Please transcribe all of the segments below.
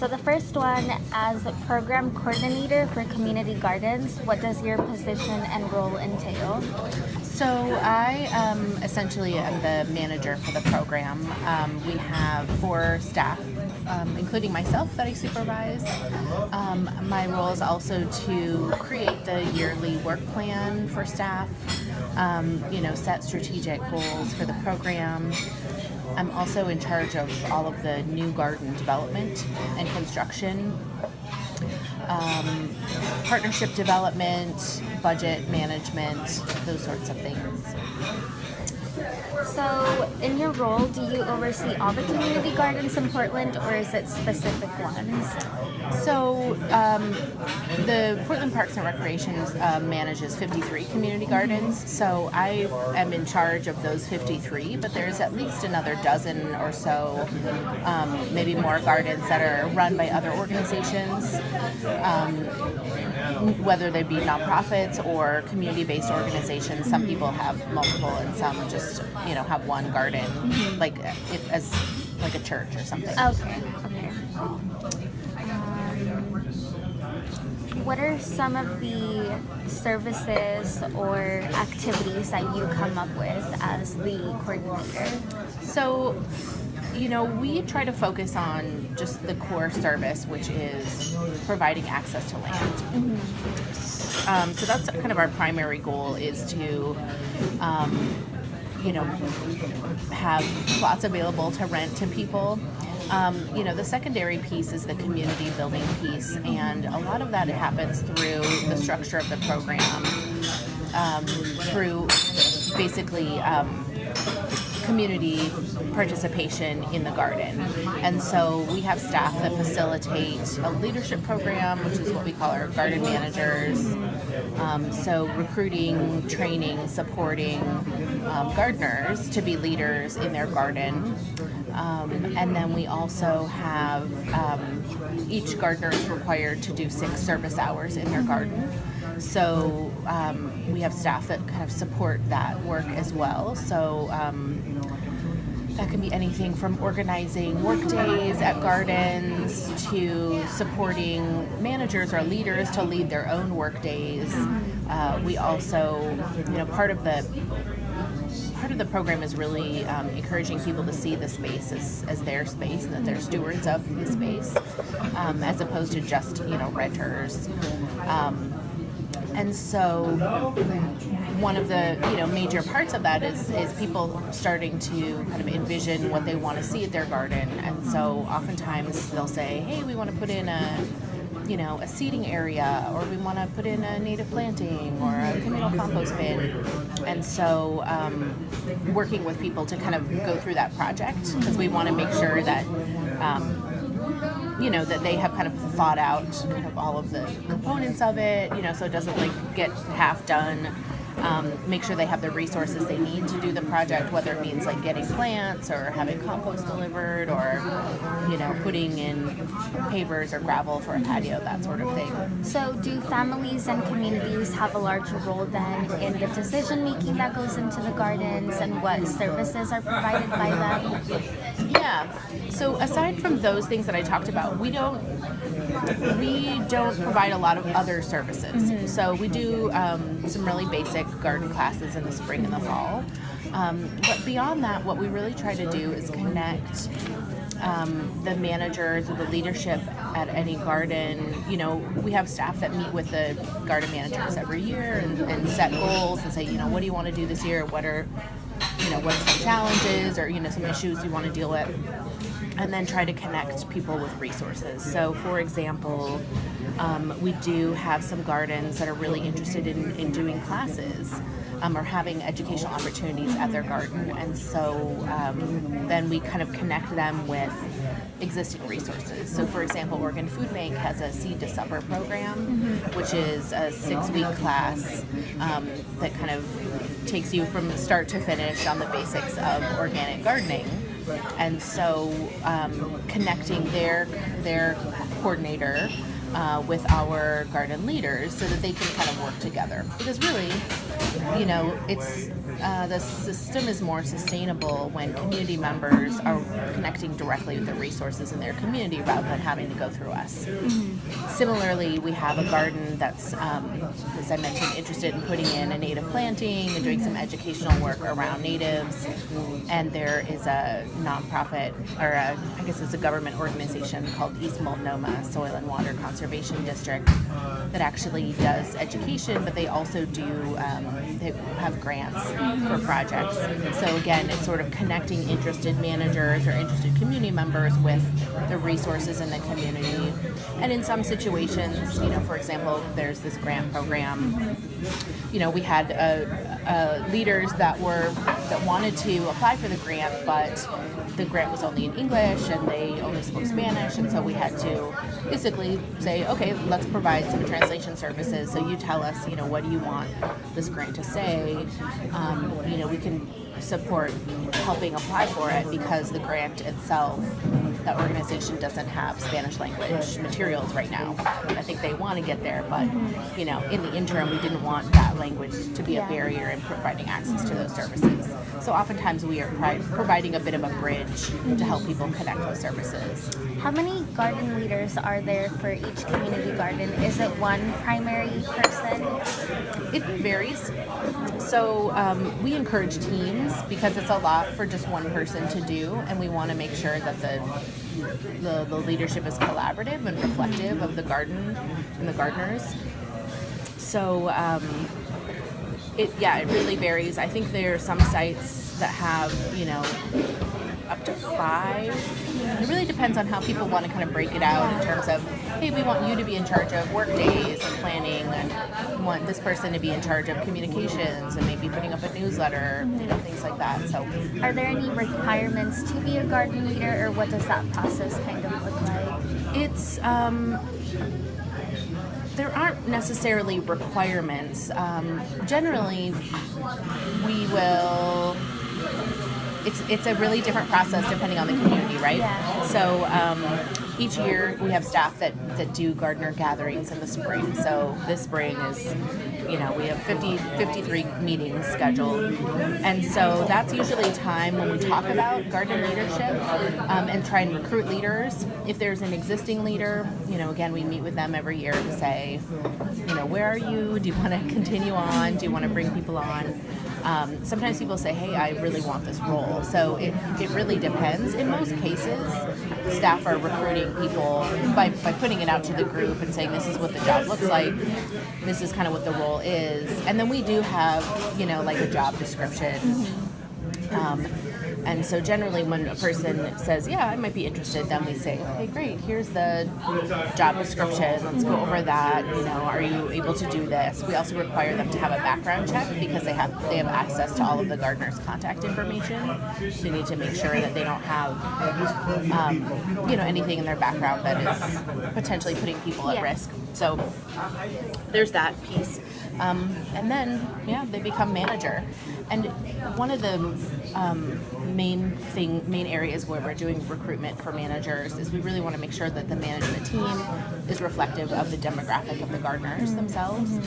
So the first one, as program coordinator for community gardens, what does your position and role entail? So I essentially am the manager for the program. We have 4 staff, including myself, that I supervise. My role is also to create the yearly work plan for staff, set strategic goals for the program. I'm also in charge of all of the new garden development and construction, partnership development, budget management, those sorts of things. So in your role, do you oversee all the community gardens in Portland, or is it specific ones? So the Portland Parks and Recreations manages 53 community gardens. So I am in charge of those 53, but there's at least another dozen or so, maybe more gardens that are run by other organizations, whether they be nonprofits or community-based organizations. Some people have multiple, and some just have one garden, like as like a church or something. Okay. What are some of the services or activities that you come up with as the coordinator? So, we try to focus on just the core service, which is providing access to land. Mm-hmm. So that's kind of our primary goal, is to have plots available to rent to people. The secondary piece is the community building piece, and a lot of that happens through the structure of the program, through basically community participation in the garden. And so we have staff that facilitate a leadership program, which is what we call our garden managers. So recruiting, training, supporting gardeners to be leaders in their garden. And then we also have each gardener is required to do 6 service hours in their garden. So we have staff that kind of support that work as well. So that can be anything from organizing work days at gardens to supporting managers or leaders to lead their own work days. We also, part of the program is really encouraging people to see the space as their space, and that they're stewards of the space, as opposed to just renters. And so one of the major parts of that is people starting to kind of envision what they want to see at their garden. And so oftentimes they'll say, hey, we want to put in a seating area, or we want to put in a native planting or a communal compost bin. And so working with people to kind of go through that project, because we want to make sure that that they have kind of thought out kind of all of the components of it, so it doesn't get half done. Make sure they have the resources they need to do the project, whether it means getting plants or having compost delivered, or putting in pavers or gravel for a patio, that sort of thing. So do families and communities have a larger role then in the decision making that goes into the gardens, and what services are provided by them? Yeah. So aside from those things that I talked about, we don't provide a lot of other services. Mm-hmm. So we do some really basic garden classes in the spring and the fall. But beyond that, what we really try to do is connect the managers or the leadership at any garden. We have staff that meet with the garden managers every year and set goals and say, what do you want to do this year? What are some challenges or, some issues you want to deal with? And then try to connect people with resources. So, for example, we do have some gardens that are really interested in doing classes or having educational opportunities at their garden. And so then we kind of connect them with existing resources. So, for example, Oregon Food Bank has a Seed to Supper program, which is a 6-week class that kind of takes you from start to finish on the basics of organic gardening. And so connecting their coordinator with our garden leaders so that they can kind of work together. Because really, it's the system is more sustainable when community members are connecting directly with the resources in their community rather than having to go through us. Similarly, we have a garden that's, as I mentioned, interested in putting in a native planting and doing some educational work around natives. And there is a nonprofit, or I guess it's a government organization called East Multnomah Soil and Water Conservation District that actually does education, but they also do, they have grants for projects. So again, it's sort of connecting interested managers or interested community members with the resources in the community. And in some situations, for example, there's this grant program. We had leaders that wanted to apply for the grant, but the grant was only in English and they only spoke Spanish, and so we had to basically say, okay, let's provide some translation services. So you tell us, what do you want this grant to say? We can support helping apply for it because the grant itself, that organization doesn't have Spanish language materials right now. I think they want to get there, but in the interim, we didn't want that language to be a barrier in providing access to those services. So oftentimes we are providing a bit of a bridge to help people connect with services. How many garden leaders are there for each community garden? Is it one primary person? It varies. So we encourage teams because it's a lot for just one person to do, and we want to make sure that the leadership is collaborative and reflective of the garden and the gardeners. So it really varies. I think there are some sites that have up to 5. It really depends on how people want to kind of break it out in terms of, hey, we want you to be in charge of work days and planning, and we want this person to be in charge of communications and maybe putting up a newsletter, things like that. So, are there any requirements to be a garden leader, or what does that process kind of look like? It's there aren't necessarily requirements. Generally, we will. It's a really different process depending on the community, right? Yeah. So each year we have staff that do gardener gatherings in the spring. So this spring is, we have 53 meetings scheduled. And so that's usually time when we talk about garden leadership and try and recruit leaders. If there's an existing leader, again, we meet with them every year to say, where are you? Do you want to continue on? Do you want to bring people on? Sometimes people say, hey, I really want this role. So it really depends. In most cases, staff are recruiting people by putting it out to the group and saying, this is what the job looks like. This is kind of what the role is. And then we do have, like a job description. And so generally when a person says, yeah, I might be interested, then we say, okay, great, here's the job description. Let's go over that. Are you able to do this? We also require them to have a background check because they have access to all of the gardener's contact information. So you need to make sure that they don't have, anything in their background that is potentially putting people at risk. So there's that piece. And then, they become manager. And one of the main areas where we're doing recruitment for managers is we really want to make sure that the management team is reflective of the demographic of the gardeners themselves.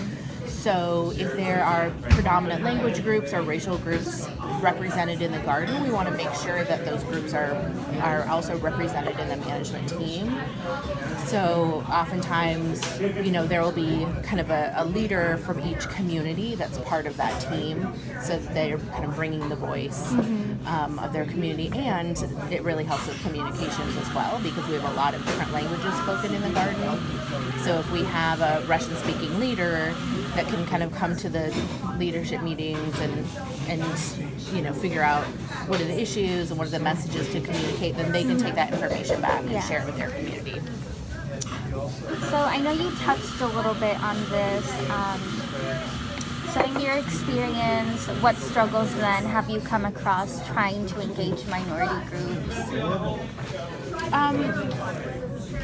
So if there are predominant language groups or racial groups represented in the garden, we want to make sure that those groups are also represented in the management team. So oftentimes, there will be kind of a leader from each community that's part of that team, so that they're kind of bringing the voice of their community, and it really helps with communications as well because we have a lot of different languages spoken in the garden. So if we have a Russian-speaking leader that can kind of come to the leadership meetings and figure out what are the issues and what are the messages to communicate, then they can take that information back and share it with their community. So I know you touched a little bit on this. So in your experience, what struggles then have you come across trying to engage minority groups?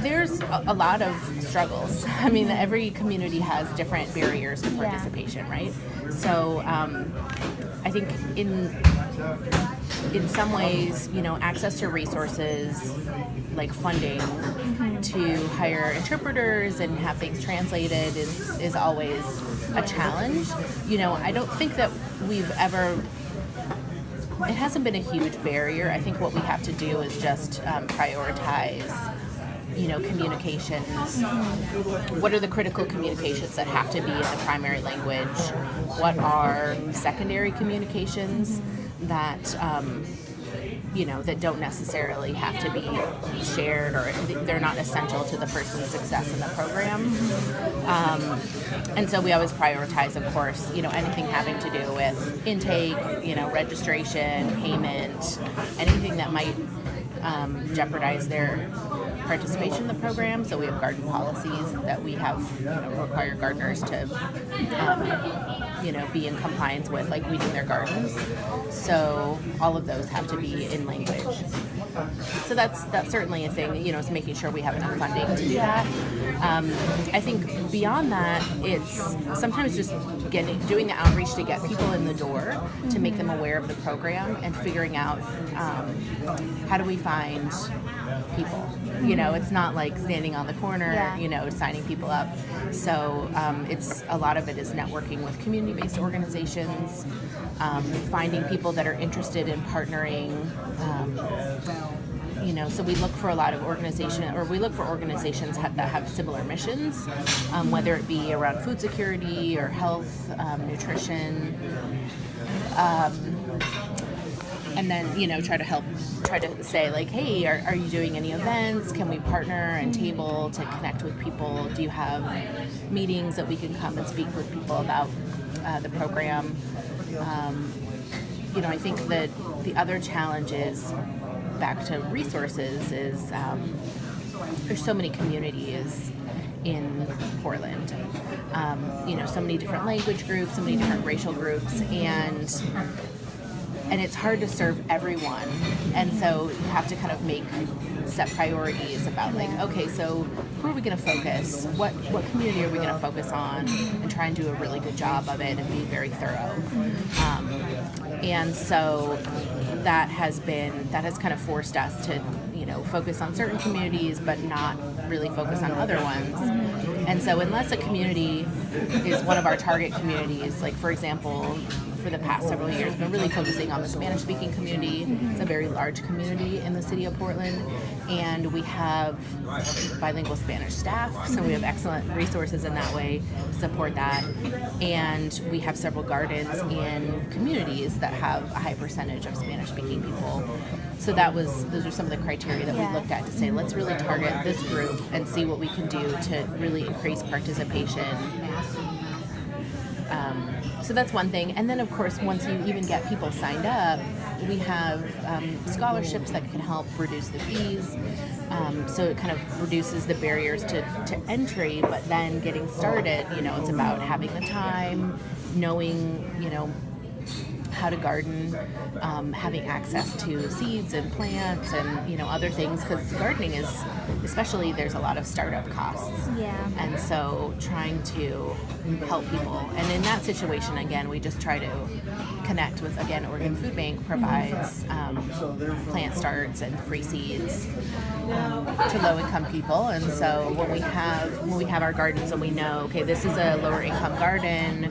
There's a lot of struggles. I mean, every community has different barriers to participation, right? So I think in some ways, access to resources like funding to hire interpreters and have things translated is always a challenge. I don't think that it hasn't been a huge barrier. I think what we have to do is just prioritize, communications. What are the critical communications that have to be in the primary language? What are secondary communications that, that don't necessarily have to be shared, or they're not essential to the person's success in the program? And so we always prioritize, of course, anything having to do with intake, registration, payment, anything that might jeopardize their participation in the program. So we have garden policies that we have require gardeners to be in compliance with, like weeding their gardens. So all of those have to be in language. So that's certainly a thing, is making sure we have enough funding to do that. I think beyond that, it's sometimes just doing the outreach to get people in the door, to make them aware of the program, and figuring out how do we find people. It's not like standing on the corner, signing people up. So it's a lot of it is networking with community-based organizations, finding people that are interested in partnering. So we look for a lot of organizations that have similar missions, whether it be around food security or health, nutrition. And then, try to say, like, hey, are you doing any events? Can we partner and table to connect with people? Do you have meetings that we can come and speak with people about the program? I think that the other challenge is, back to resources, is there's so many communities in Portland. So many different language groups, so many different racial groups, and it's hard to serve everyone. And so you have to kind of set priorities about, like, okay, so who are we going to focus? What community are we going to focus on? And try and do a really good job of it and be very thorough. And so that has kind of forced us to, focus on certain communities, but not really focus on other ones. And so unless a community is one of our target communities, like, for example, for the past several years, been really focusing on the Spanish-speaking community. It's a very large community in the city of Portland, and we have bilingual Spanish staff, so we have excellent resources in that way to support that. And we have several gardens in communities that have a high percentage of Spanish-speaking people. So those are some of the criteria that we looked at to say, let's really target this group and see what we can do to really increase participation. So that's one thing. And then, of course, once you even get people signed up, we have scholarships that can help reduce the fees. So it kind of reduces the barriers to entry, but then getting started, it's about having the time, knowing, how to garden, having access to seeds and plants and, other things, because gardening is, especially, there's a lot of startup costs. Yeah. And so trying to help people. And in that situation, again, we just try to connect with, again, Oregon Food Bank provides plant starts and free seeds to low-income people. And so when we have our gardens and we know, okay, this is a lower-income garden,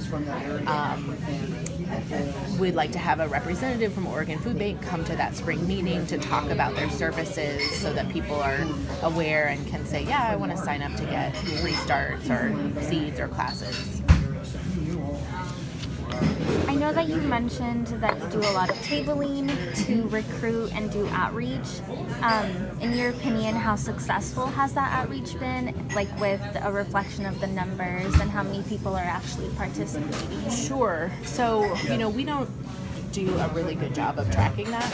we'd like to have a representative from Oregon Food Bank come to that spring meeting to talk about their services so that people are aware and can say, yeah, I want to sign up to get free starts or seeds or classes. I know that you mentioned that you do a lot of tabling to recruit and do outreach. In your opinion, how successful has that outreach been, like with a reflection of the numbers and how many people are actually participating? Sure. So, we don't do a really good job of tracking that.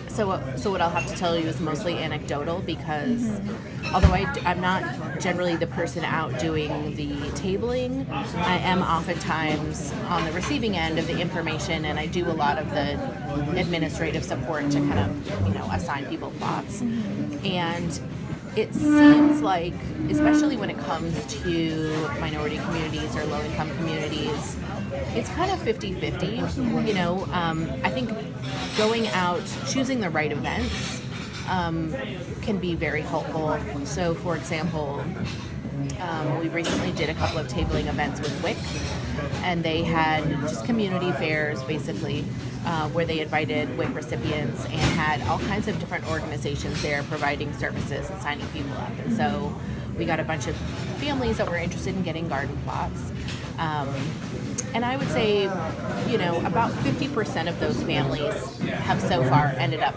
So what I'll have to tell you is mostly anecdotal, because although I'm not generally the person out doing the tabling, I am oftentimes on the receiving end of the information, and I do a lot of the administrative support to kind of, assign people plots. And it seems like, especially when it comes to minority communities or low-income communities, it's kind of 50-50. I think going out, choosing the right events can be very helpful. So, for example, we recently did a couple of tabling events with WIC, and they had just community fairs, basically, where they invited WIC recipients and had all kinds of different organizations there providing services and signing people up. And so we got a bunch of families that were interested in getting garden plots. And I would say, about 50% of those families have so far ended up,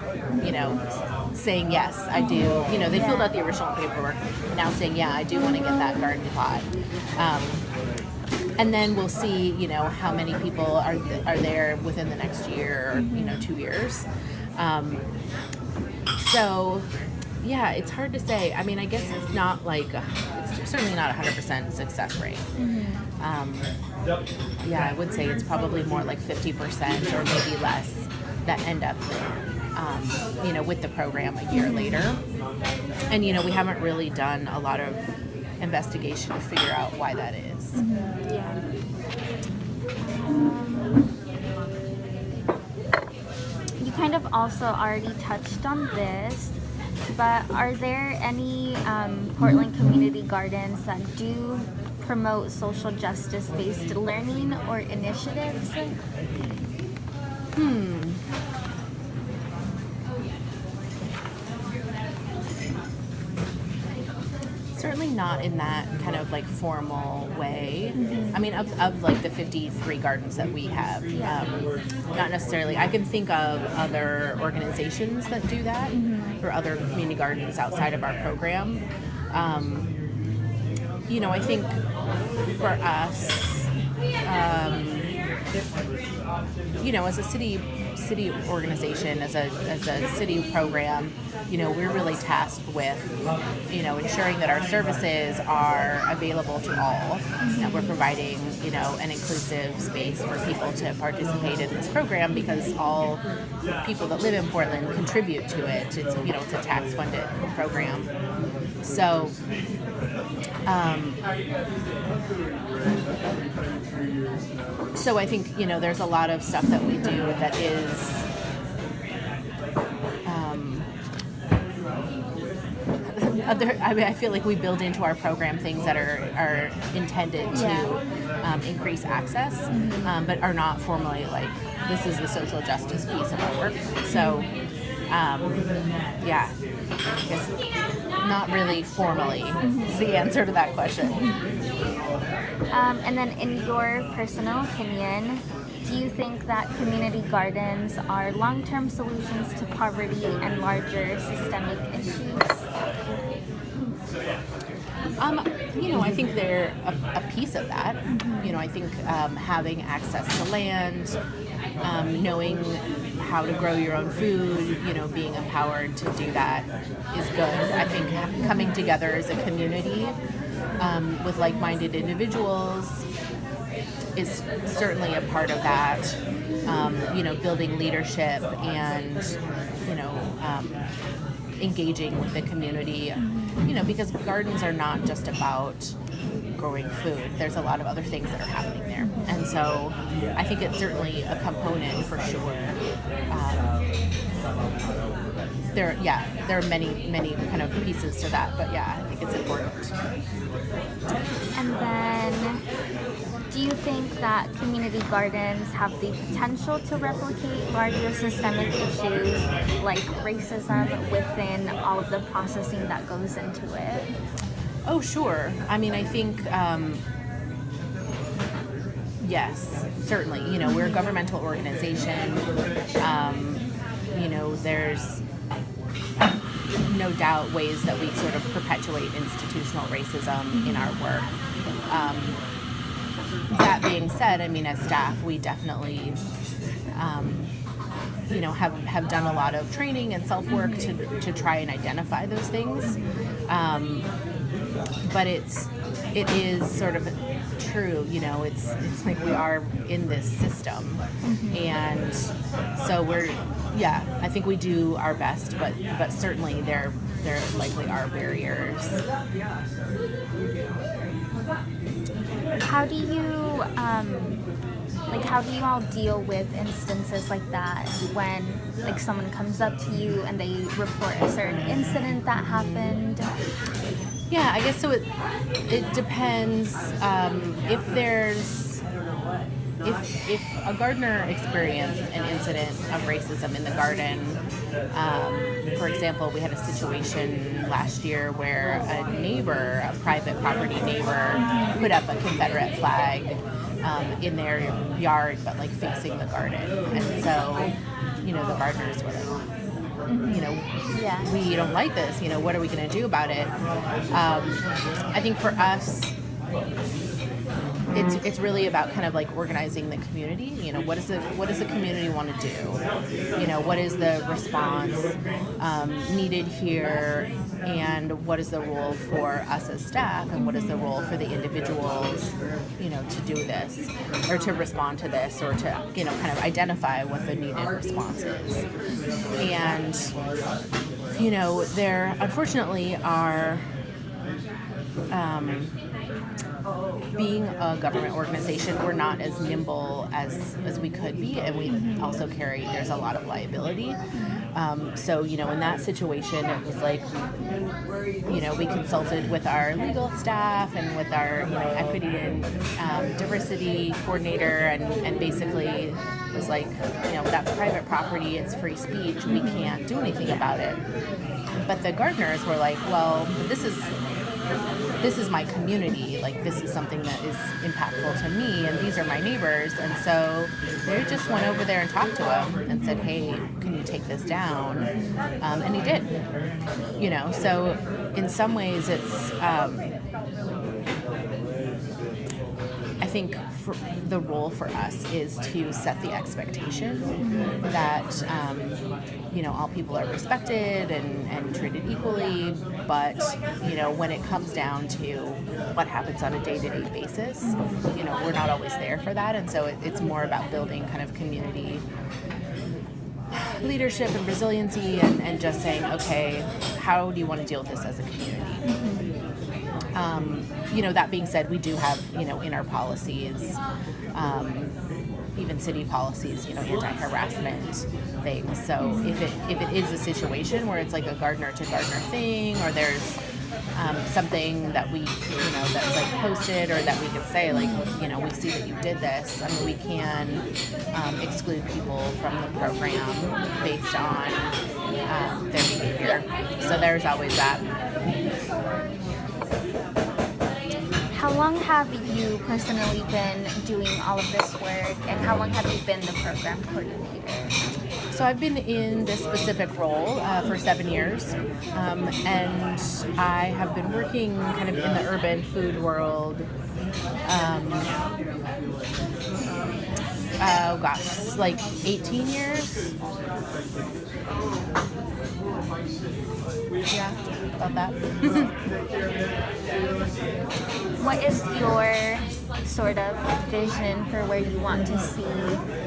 saying, yes, I do. They filled out the original paperwork, now saying, yeah, I do want to get that garden plot. And then we'll see, how many people are there within the next year or, 2 years. So, yeah, it's hard to say. I mean, I guess it's not it's certainly not 100% success rate. Yeah, I would say it's probably more like 50% or maybe less that end up, with the program a year later. And, we haven't really done a lot of investigation to figure out why that is. Yeah. You kind of also already touched on this, but are there any Portland community gardens that do promote social justice-based learning or initiatives? Certainly not in that kind of formal way. I mean, of the 53 gardens that we have, not necessarily. I can think of other organizations that do that, or other community gardens outside of our program. I think for us, as a city organization, as a city program, we're really tasked with, ensuring that our services are available to all, and we're providing, an inclusive space for people to participate in this program, because all people that live in Portland contribute to it. It's, it's a tax-funded program. So, I think, there's a lot of stuff that we do that is I feel like we build into our program things that are intended to increase access, but are not formally this is the social justice piece of our work. So, yeah, I guess not really formally is the answer to that question. And then in your personal opinion, do you think that community gardens are long-term solutions to poverty and larger systemic issues? I think they're a piece of that. I think having access to land, knowing how to grow your own food, being empowered to do that is good. I think coming together as a community with like-minded individuals is certainly a part of that. Building leadership and, engaging with the community, because gardens are not just about growing food. There's a lot of other things that are happening there. And so I think it's certainly a component for sure. There are many kind of pieces to that, but yeah, I think it's important. And then, do you think that community gardens have the potential to replicate larger systemic issues like racism within all of the processing that goes into it? Oh, sure. I mean, I think, yes, certainly. We're a governmental organization. There's no doubt ways that we sort of perpetuate institutional racism in our work. That being said, I mean, as staff, we definitely, have done a lot of training and self-work to try and identify those things. But it is sort of true, it's like we are in this system. And so I think we do our best, but certainly there likely are barriers. How do you Like, how do you all deal with instances like that when, like, someone comes up to you and they report a certain incident that happened? Yeah, I guess so. It depends. If a gardener experienced an incident of racism in the garden, for example, we had a situation last year where a private property neighbor, put up a Confederate flag in their yard, but like facing the garden, and so, the gardeners were like, we don't like this. What are we going to do about it? I think for us, it's really about kind of like organizing the community. What does the community want to do? What is the response needed here, and what is the role for us as staff, and what is the role for the individuals, to do this, or to respond to this, or to kind of identify what the needed response is. And there unfortunately are. Being a government organization, we're not as nimble as we could be, and we also there's a lot of liability. So, in that situation, it was like, we consulted with our legal staff and with our, equity and diversity coordinator, and basically was like, that's private property, it's free speech, we can't do anything about it. But the gardeners were like, well, this is my community, like this is something that is impactful to me, and these are my neighbors. And so they just went over there and talked to him and said, hey, can you take this down? And he did. So in some ways it's I think the role for us is to set the expectation that all people are respected and treated equally, but when it comes down to what happens on a day-to-day basis, we're not always there for that, and so it's more about building kind of community leadership and resiliency, and just saying, okay, how do you want to deal with this as a community? That being said, we do have, in our policies, even city policies, anti-harassment things. So if it is a situation where it's like a gardener to gardener thing, or there's something that we, that's like posted, or that we could say, like, we see that you did this. I mean, we can exclude people from the program based on their behavior. So there's always that. How long have you personally been doing all of this work, and how long have you been the program coordinator? So I've been in this specific role for 7 years, and I have been working kind of in the urban food world. Like 18 years. Yeah, about that. What is your sort of vision for where you want to see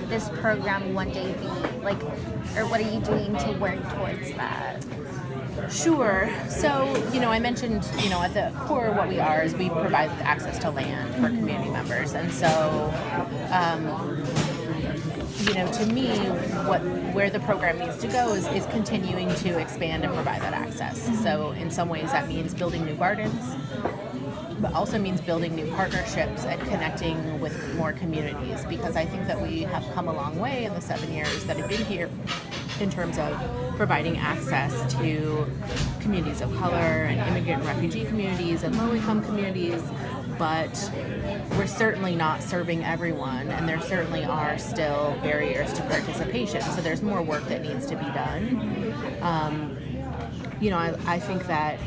this program one day be? Like, or what are you doing to work towards that? Sure. So, I mentioned, at the core what we are is we provide access to land for community members. And so, to me, where the program needs to go is continuing to expand and provide that access. So in some ways that means building new gardens, but also means building new partnerships and connecting with more communities, because I think that we have come a long way in the 7 years that I've been here in terms of providing access to communities of color and immigrant and refugee communities and low-income communities, but we're certainly not serving everyone, and there certainly are still barriers to participation, so there's more work that needs to be done. I think that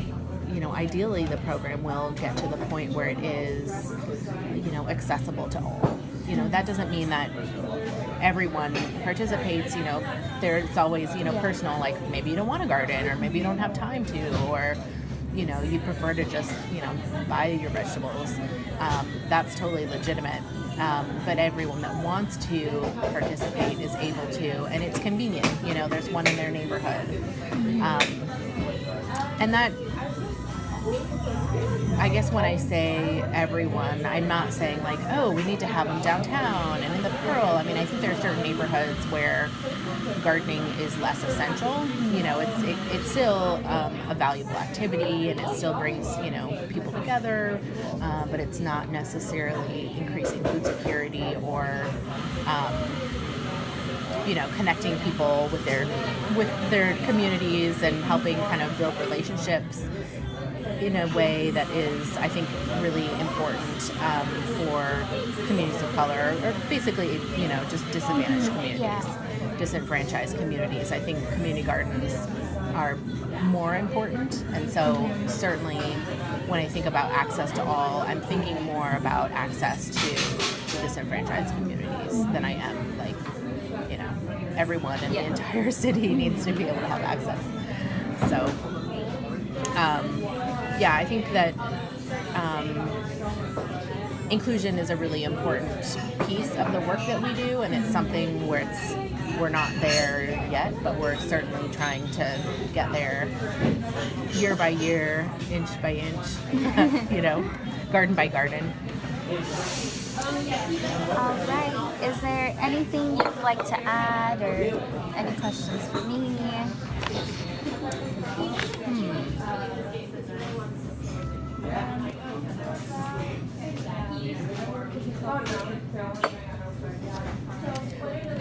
ideally the program will get to the point where it is, accessible to all. That doesn't mean that everyone participates. There's always, personal, like maybe you don't want to garden, or maybe you don't have time to, or, you prefer to just, buy your vegetables. That's totally legitimate. But everyone that wants to participate is able to, and it's convenient. There's one in their neighborhood. And that, I guess when I say everyone, I'm not saying like, oh, we need to have them downtown and in the Pearl. I mean, I think there are certain neighborhoods where gardening is less essential. You know, it's still a valuable activity, and it still brings, you know, people together, but it's not necessarily increasing food security or you know, connecting people with their communities and helping kind of build relationships in a way that is, I think, really important for communities of color, or basically, you know, just disadvantaged communities, disenfranchised communities. I think community gardens are more important, and so certainly when I think about access to all, I'm thinking more about access to disenfranchised communities than I am like, you know, everyone in the entire city needs to be able to have access. So yeah, I think that inclusion is a really important piece of the work that we do, and it's something where we're not there yet, but we're certainly trying to get there year by year, inch by inch, you know, garden by garden. All right. Is there anything you'd like to add, or any questions for me?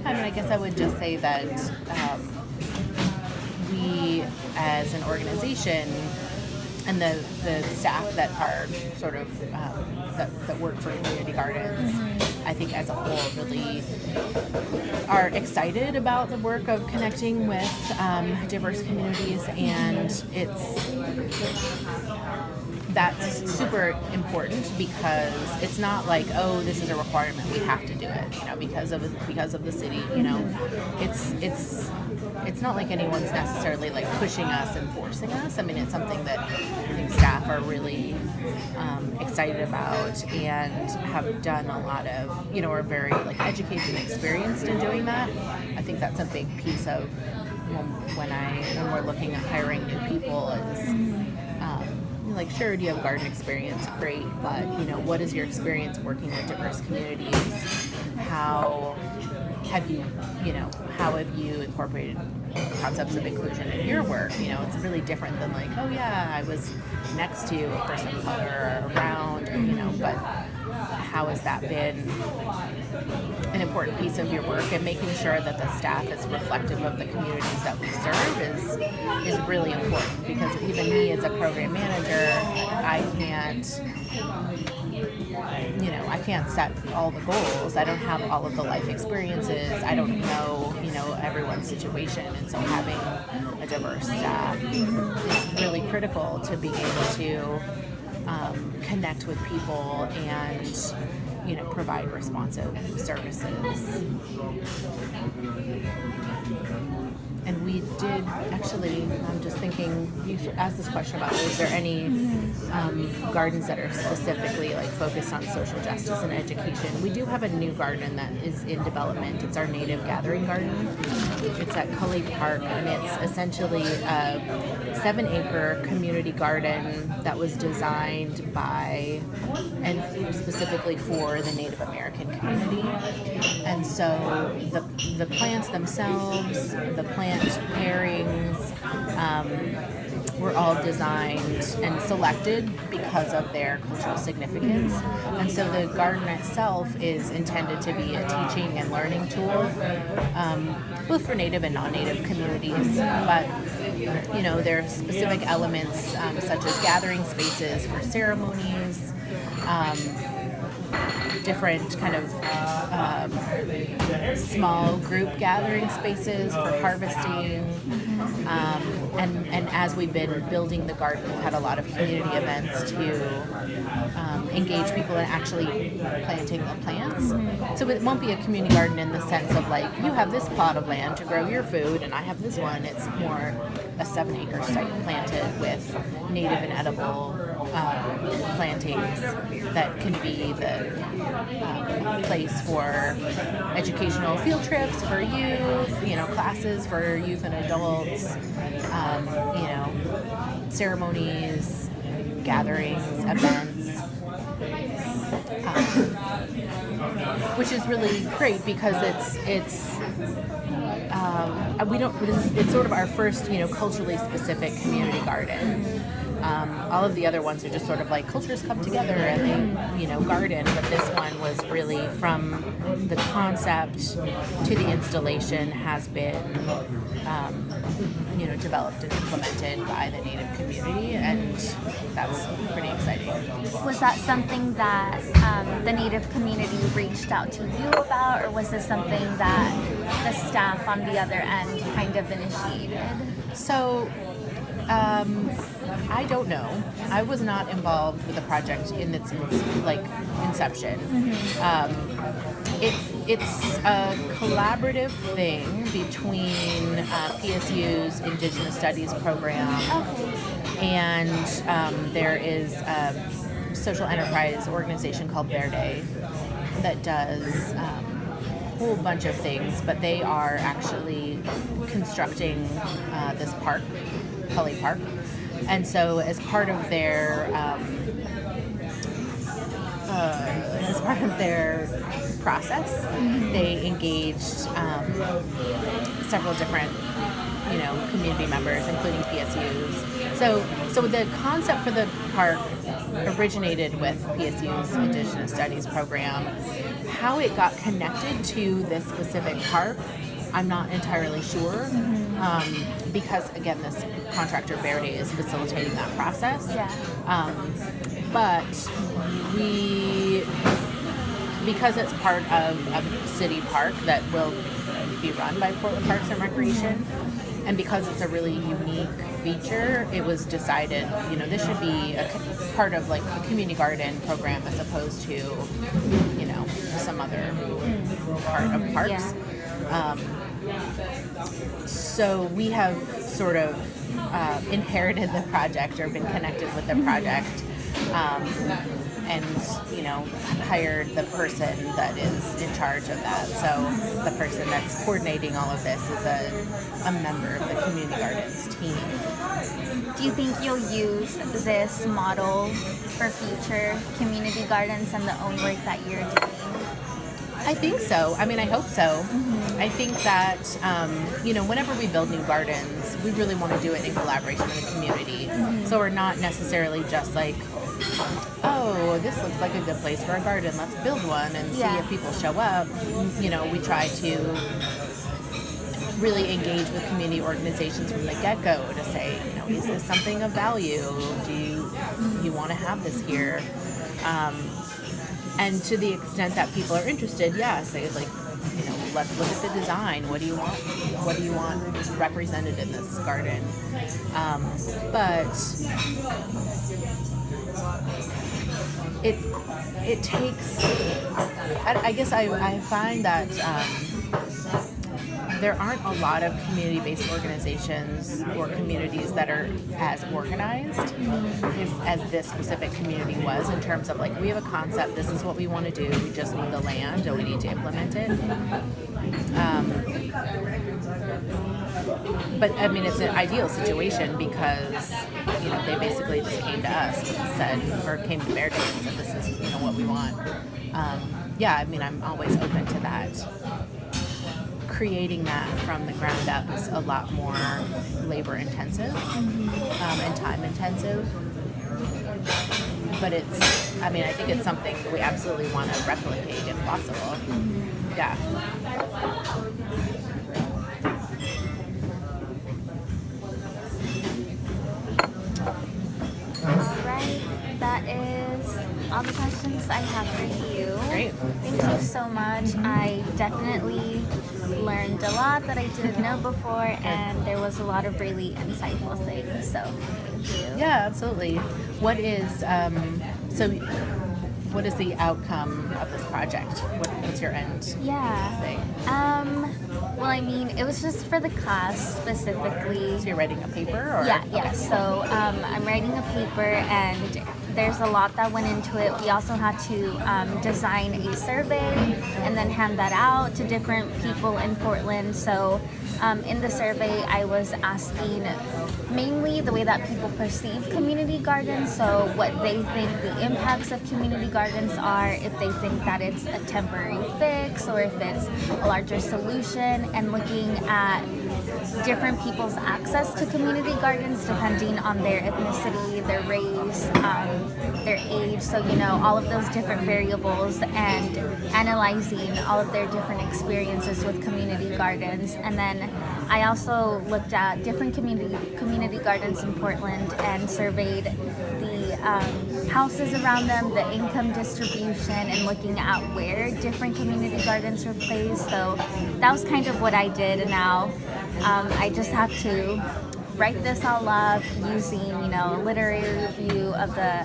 I mean, I guess I would just say that we, as an organization, and the staff that are sort of that work for community gardens, I think as a whole really are excited about the work of connecting with diverse communities, and that's super important because it's not like, oh, this is a requirement, we have to do it, you know, because of the city, you know. It's not like anyone's necessarily like pushing us and forcing us. I mean, it's something that I think staff are really excited about and have done a lot of, you know, are very like educated and experienced in doing that. I think that's a big piece of when we're looking at hiring new people is like, sure, do you have garden experience? Great, but you know, what is your experience working with diverse communities? How have you incorporated concepts of inclusion in your work? You know, it's really different than like, oh yeah, I was next to a person of color or around, or, you know, but how has that been an important piece of your work? And making sure that the staff is reflective of the communities that we serve is really important, because even me as a program manager, I can't set all the goals. I don't have all of the life experiences. I don't know, you know, everyone's situation. And so having a diverse staff is really critical to being able to connect with people and, you know, provide responsive services. And we did actually, I'm just thinking, you asked this question about, is there any gardens that are specifically like focused on social justice and education? We do have a new garden that is in development. It's our native gathering garden. It's at Cully Park, and it's essentially a 7-acre community garden that was designed by and specifically for the Native American community. And so the plants themselves, the plant pairings, were all designed and selected because of their cultural significance. And so the garden itself is intended to be a teaching and learning tool, both for Native and non-Native communities. But, you know, there are specific elements such as gathering spaces for ceremonies, different kind of small group gathering spaces for harvesting. And as we've been building the garden, we've had a lot of community events to engage people in actually planting the plants. So it won't be a community garden in the sense of like, you have this plot of land to grow your food and I have this one. It's more a 7-acre site planted with native and edible plantings that can be the place for educational field trips for youth, you know, classes for youth and adults, you know, ceremonies, gatherings, events, which is really great because it's sort of our first, culturally specific community garden. All of the other ones are just sort of like cultures come together and they, garden, but this one was really from the concept to the installation has been, developed and implemented by the Native community, and that's pretty exciting. Was that something that the Native community reached out to you about, or was this something that the staff on the other end kind of initiated? So, I don't know. I was not involved with the project in its inception. It's a collaborative thing between PSU's Indigenous Studies program, and there is a social enterprise organization called Verde that does a whole bunch of things, but they are actually constructing this park, Cully Park. And so as part of their process, they engaged several different community members, including PSUs. So the concept for the park originated with PSU's Indigenous Studies program. How it got connected to this specific park, I'm not entirely sure, because again, this contractor Verde is facilitating that process. But because it's part of a city park that will be run by Portland Parks and Recreation, and because it's a really unique feature, it was decided, this should be a part of like a community garden program as opposed to, some other part of parks. So we have sort of inherited the project or been connected with the project, and hired the person that is in charge of that. So the person that's coordinating all of this is a member of the community gardens team. Do you think you'll use this model for future community gardens and the own work that you're doing? I think so. I mean, I hope so. I think that, whenever we build new gardens, we really want to do it in collaboration with the community. So we're not necessarily just like, oh, this looks like a good place for a garden, let's build one and see if people show up. We try to really engage with community organizations from the get-go to say, is this something of value? Do you want to have this here? And to the extent that people are interested, say let's look at the design. What do you want? What do you want represented in this garden? But it takes. I guess I find that there aren't a lot of community-based organizations or communities that are as organized as this specific community was, in terms of like, we have a concept, this is what we want to do, we just need the land and we need to implement it. But I mean, it's an ideal situation because they basically just came to us and came to Verde and said, this is what we want. I mean, I'm always open to that. Creating that from the ground up is a lot more labor intensive and time intensive. But I think it's something we absolutely want to replicate if possible. Yeah. Alright, that is all the questions I have for you. Great. Thank you so much. I definitely learned a lot that I didn't know before, and there was a lot of really insightful things, so thank you. Yeah, absolutely. What is the outcome of this project? What's your end thing? Well, I mean, it was just for the class specifically. So you're writing a paper? Or? Yeah. Okay. So I'm writing a paper, and there's a lot that went into it. We also had to design a survey and then hand that out to different people in Portland. So in the survey, I was asking mainly the way that people perceive community gardens, so what they think the impacts of community gardens are, if they think that it's a temporary fix or if it's a larger solution, and looking at different people's access to community gardens depending on their ethnicity, their race, their age, so all of those different variables, and analyzing all of their different experiences with community gardens. And then I also looked at different community gardens in Portland and surveyed the houses around them, the income distribution, and looking at where different community gardens were placed. So that was kind of what I did, and now I just have to write this all up using, a literary review of the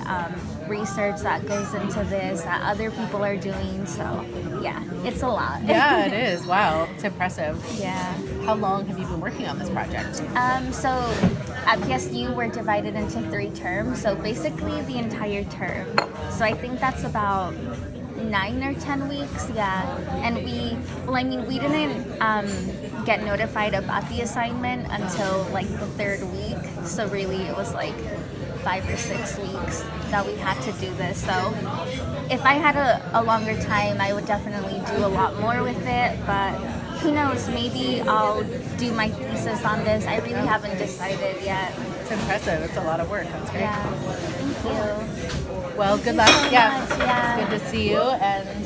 research that goes into this that other people are doing. So yeah, it's a lot. Yeah, it is. Wow, it's impressive. Yeah. How long have you been working on this project? So at PSU, we're divided into 3 terms. So basically the entire term. So I think that's about 9 or 10 weeks, yeah. And we didn't get notified about the assignment until like the 3rd week. So really it was like 5 or 6 weeks that we had to do this. So if I had a longer time, I would definitely do a lot more with it, but who knows, maybe I'll do my thesis on this. I really haven't decided yet. It's impressive. It's a lot of work. That's great. Yeah. Thank you. Well, good luck. So much, yeah. It's good to see you, and